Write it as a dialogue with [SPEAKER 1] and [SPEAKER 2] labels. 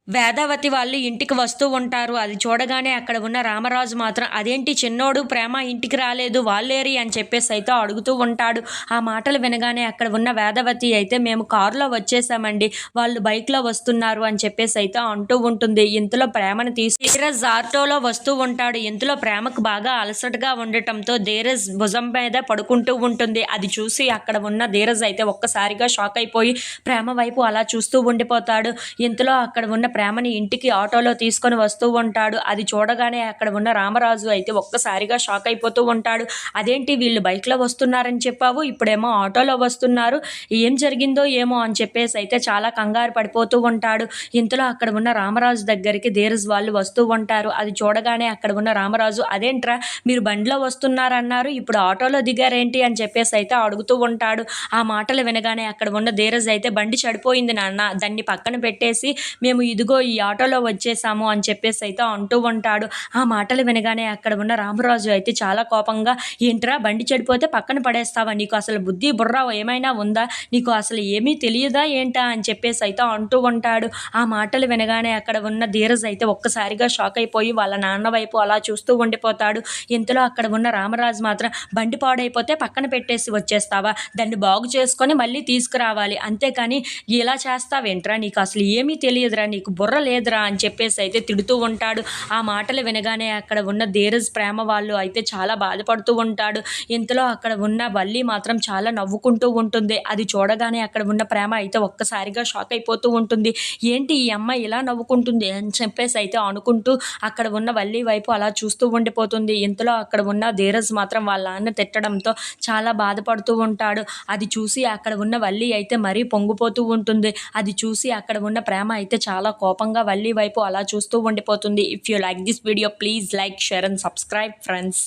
[SPEAKER 1] వేదవతి వాళ్ళు ఇంటికి వస్తూ ఉంటారు. అది చూడగానే అక్కడ ఉన్న రామరాజు మాత్రం అదేంటి చిన్నోడు ప్రేమ ఇంటికి రాలేదు వాళ్ళేరి అని చెప్పేసి అయితే అడుగుతూ ఉంటాడు. ఆ మాటలు వినగానే అక్కడ ఉన్న వేదవతి అయితే మేము కారులో వచ్చేసామండి, వాళ్ళు బైక్లో వస్తున్నారు అని చెప్పేసి అయితే అంటూ ఉంటుంది. ఇంతలో ప్రేమను తీసి ధీరజ్ ఆటోలో వస్తూ ఉంటాడు. ఇంతలో ప్రేమకు బాగా అలసటగా ఉండటంతో ధీరజ్ భుజం మీద పడుకుంటూ ఉంటుంది. అది చూసి అక్కడ ఉన్న ధీరజ్ అయితే ఒక్కసారిగా షాక్ అయిపోయి ప్రేమ వైపు అలా చూస్తూ ఉండిపోతాడు. ఇంతలో అక్కడ ఉన్న ప్రేమని ఇంటికి ఆటోలో తీసుకొని వస్తూ ఉంటాడు. అది చూడగానే అక్కడ ఉన్న రామరాజు అయితే ఒక్కసారిగా షాక్ అయిపోతూ ఉంటాడు. అదేంటి వీళ్ళు బైక్లో వస్తున్నారని చెప్పావు, ఇప్పుడేమో ఆటోలో వస్తున్నారు, ఏం జరిగిందో ఏమో అని చెప్పేసి అయితే చాలా కంగారు పడిపోతూ ఉంటాడు. ఇంతలో అక్కడ ఉన్న రామరాజు దగ్గరికి ధీరజ్ వాళ్ళు వస్తూ ఉంటారు. అది చూడగానే అక్కడ ఉన్న రామరాజు అదేంట్రా మీరు బండిలో వస్తున్నారన్నారు, ఇప్పుడు ఆటోలో దిగారేంటి అని చెప్పేసి అయితే అడుగుతూ ఉంటాడు. ఆ మాటలు వినగానే అక్కడ ఉన్న ధీరజ్ అయితే బండి చెడిపోయింది నాన్న, దాన్ని పక్కన పెట్టేసి మేము ఇదిగో ఈ ఆటోలో వచ్చేసాము అని చెప్పేసి అయితే అంటూ ఉంటాడు. ఆ మాటలు వినగానే అక్కడ ఉన్న రామరాజు అయితే చాలా కోపంగా ఏంట్రా బండి చెడిపోతే పక్కన పడేస్తావా, నీకు అసలు బుద్ధి బుర్ర ఏమైనా ఉందా, నీకు అసలు ఏమీ తెలియదా ఏంటా అని చెప్పేసి అయితే అంటూ ఉంటాడు. ఆ మాటలు వినగానే అక్కడ ఉన్న ధీరజ్ అయితే ఒక్కసారిగా షాక్ అయిపోయి వాళ్ళ నాన్న వైపు అలా చూస్తూ ఉండిపోతాడు. ఇంతలో అక్కడ ఉన్న రామరాజు మాత్రం బండి పాడైపోతే పక్కన పెట్టేసి వచ్చేస్తావా, దాన్ని బాగు చేసుకొని మళ్ళీ తీసుకురావాలి, అంతేకాని ఇలా చేస్తావేంట్రా, నీకు అసలు ఏమీ తెలియదురా, నీకు బుర్ర లేదురా అని చెప్పేసి అయితే తిడుతూ ఉంటాడు. ఆ మాటలు వినగానే అక్కడ ఉన్న ధీరజ్ ప్రేమ వాళ్ళు అయితే చాలా బాధపడుతూ ఉంటాడు. ఇంతలో అక్కడ ఉన్న వల్లి మాత్రం చాలా నవ్వుకుంటూ ఉంటుంది. అది చూడగానే అక్కడ ఉన్న ప్రేమ అయితే ఒక్కసారిగా షాక్ అయిపోతూ ఉంటుంది. ఏంటి ఈ అమ్మాయి ఇలా నవ్వుకుంటుంది అని చెప్పేసి అయితే అనుకుంటూ అక్కడ ఉన్న వల్లి వైపు అలా చూస్తూ ఉండిపోతుంది. ఇంతలో అక్కడ ఉన్న ధీరజ్ మాత్రం వాళ్ళ నాన్న తిట్టడంతో చాలా బాధపడుతూ ఉంటాడు. అది చూసి అక్కడ ఉన్న వల్లి అయితే మరీ పొంగిపోతూ ఉంటుంది. అది చూసి అక్కడ ఉన్న ప్రేమ అయితే చాలా కోపంగా వల్లి వైపు అలా చూస్తూ ఉండిపోతుంది. If you like this video please like, share and subscribe friends.